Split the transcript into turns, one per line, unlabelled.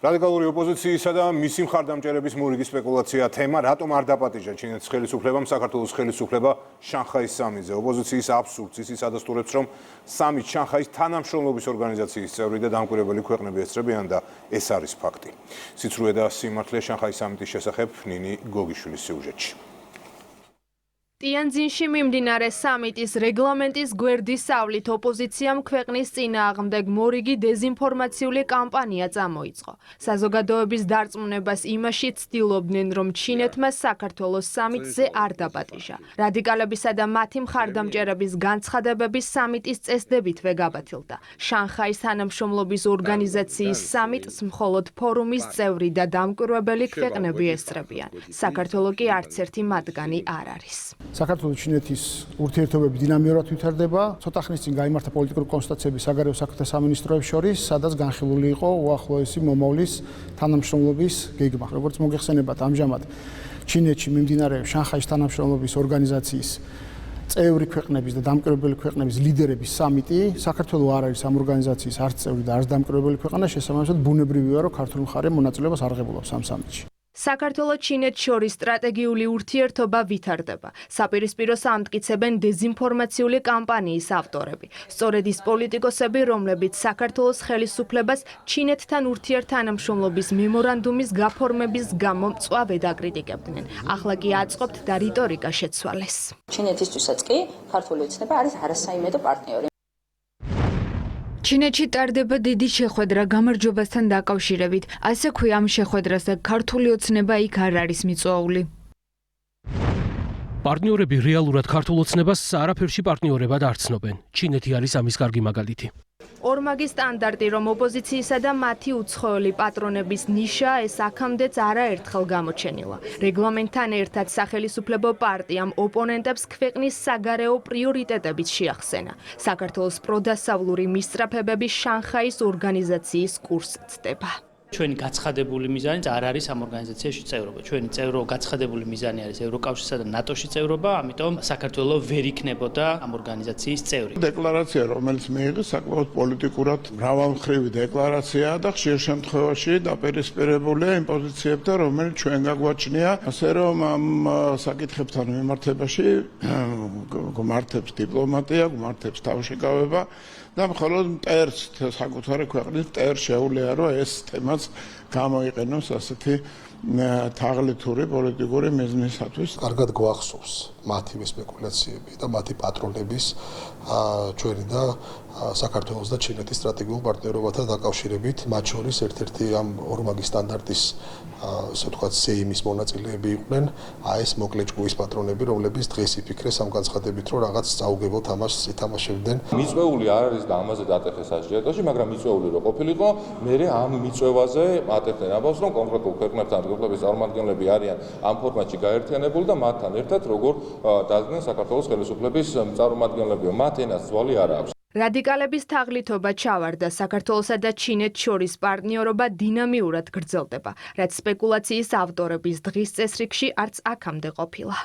რადიკალური ოპოზიციისა და მისი მხარდამჭერების მორიგი სპეკულაცია თემა რატომ არ დაპატიჟა ჩინეთის ხელისუფლებამ საქართველოს ხელისუფლება შანხაის სამიტზე. ოპოზიციის აბსურდს ისიც ადასტურებს, რომ სამით შანხაის თანამშრომლობის ორგანიზაციის წევრი და დამკვირვებელი ქვეყნები ესწრებიან და ეს არის ფაქტი. სიცრუე და სიმართლე შანხაის სამიტის შესახებ ნინი გოგიშვილის სიუჟეტში.
ტიანძინში მიმდინარე სამიტის რეგლამენტის გვერდის სავლით ოპოზიციამ ქვეყნის წინააღმდეგ მორიგი დეზინფორმაციული კამპანია წამოიწყო. საზოგადოების დარწმუნებას იმაში ცდილობდნენ, რომ ჩინეთმა საქართველოს სამიტზე არ დაპატიჟა. რადიკალებისა და მათი მხარდამჭერების განცხადებების სამიტის წესდებითვე გაბათილდა. შანხაის თანამშრომლობის ორგანიზაციის სამიტს მხოლოდ ფორუმის წევრი და დამკვირვებელი ქვეყნები ესწრებიან. საქართველოს კი არც ერთი მათგანი არ არის.
საქართველოს ჩინეთის ურთიერთობები დინამიურად ვითარდება. ცოტა ხნის წინ გაიმართა პოლიტიკური კონსულტაციები საგარეო საქმეთა სამინისტროების შორის, სადაც განხილული იყო უახლოესი მომავლის თანამშრომლობის გეგმა. როგორც მოგეხსენებათ, ამჟამად ჩინეთში მიმდინარეობს შანხაის თანამშრომლობის ორგანიზაციის წევრი ქვეყნების და დამკვირვებელი ქვეყნების ლიდერების სამიტი. საქართველოს არ არის ამ ორგანიზაციის არც წევრი და არც დამკვირვებელი ქვეყანა, შესაბამისად ბუნებრივია, რომ ქართული მხარე მონაწილეობას არ ღებულობს ამ სამიტში.
საქართველოს ჩინეთს შორის სტრატეგიული ურთიერთობა ვითარდება. საპირისპიროს ამტკიცებენ დეზინფორმაციული კამპანიის ავტორები. სწორედ ის პოლიტიკოსები, რომლებიც საქართველოს ხელისუფლებას ჩინეთთან ურთიერთთანამშრომლობის მემორანდუმის გაფორმების გამო მწვავედ აკრიტიკებდნენ. ახლა კი აწყობთ და რიტორიკა შეცვალეს.
ჩინეთისთვისაც კი ქართული ოცნება არის არასაიმედო პარტნიორი.
ჩინეთში ტარდება დიდი შეხვედრა გამარჯვებასთან დაკავშირებით. ასე ქვია ამ შეხვედრას და ქართული ოცნება იქ არ არის მიწვეული.
პარტნიორები რეალურად ქართულ ოცნებას არაფერში პარტნიორებად არ ცნობენ. ჩინეთი არის ამის კარგი მაგალითი.
ორმაგი სტანდარტი, რომ ოპოზიციისა და მათი უცხოელი პატრონების ნიშა ეს აქამდეც არაერთხელ გამოჩენილა. რეგლამენტთან ერთად სახელისუფლებო პარტიამ ოპონენტებს ქვეყნის საგარეო პრიორიტეტებიც შეახსენა. საქართველოს პროდასავლური მისწრაფებები შანხაის ორგანიზაციის კურსს ცდება.
ჩვენი გაცხადებული მიზანიც არ არის ამ ორგანიზაციაში წევრობა. ჩვენი გაცხადებული მიზანი არის ევროკავშირსა და ნატოში წევრობა, ამიტომ საქართველოს ვერ იქნებოდა ამ ორგანიზაციის წევრი.
დეკლარაცია, რომელიც მიიღეს, საკმაოდ პოლიტიკურად მრავალმხრივი დეკლარაციაა და ხშირ შემთხვევაში დაპირისპირებულია იმ პოზიციებთან, რომელიც ჩვენ გაგვაჩნია, ასე რომ ამ საკითხებთან მიმართებაში გმართებს დიპლომატია, გმართებს თავშეკავება და მხოლოდ მტერს საკუთარი ქვეყნის მტერს შეუძლია, რომ ეს თემაც გამოიყენოს ასეთი თაღლითური პოლიტიკური მიზნისათვის.
კარგად გვახსოვს მათი სპეკულაციები და მათი პატრონების ჩვენი და საქართველოს და ჩინეთის სტრატეგიულ პარტნიორობათა დაკავშირებით. მათ შორის ერთ-ერთი ამ ორმაგი სტანდარტის ასე ვთქვათ სეიმის მონაწილეები იყვნენ. ეს მოკლე ჭკუის პატრონები, რომლებიც დღეს იფიქრეს ამ განცხადებით, რომ რაღაც წაუგებელ თამაშს ითამაშებდნენ.
მიწვეული არ არის და ამაზე დატეხეს აჟიოტაჟი, მაგრამ მიწვეული რო ყოფილიყო, მე ამ მიწვევაზე ატეხდნენ ამბავს, რომ კონკრეტულ ქვეყნებთან რგოლების წარმომადგენლები არიან ამ ფორმატში გაერთიანებული და მათთან ერთად როგორ დადგნენ საქართველოს ხელისუფლების წარმომადგენლებიო. მათ ენას ძვალი არ აქვს.
რადიკალების თაღლითობა ჩავარდა. საქართველოსა და ჩინეთს შორის პარტნიორობა დინამიურად გრძელდება, რაც სპეკულაციის ავტორების დღის წესრიგში არც აქამდე ყოფილა.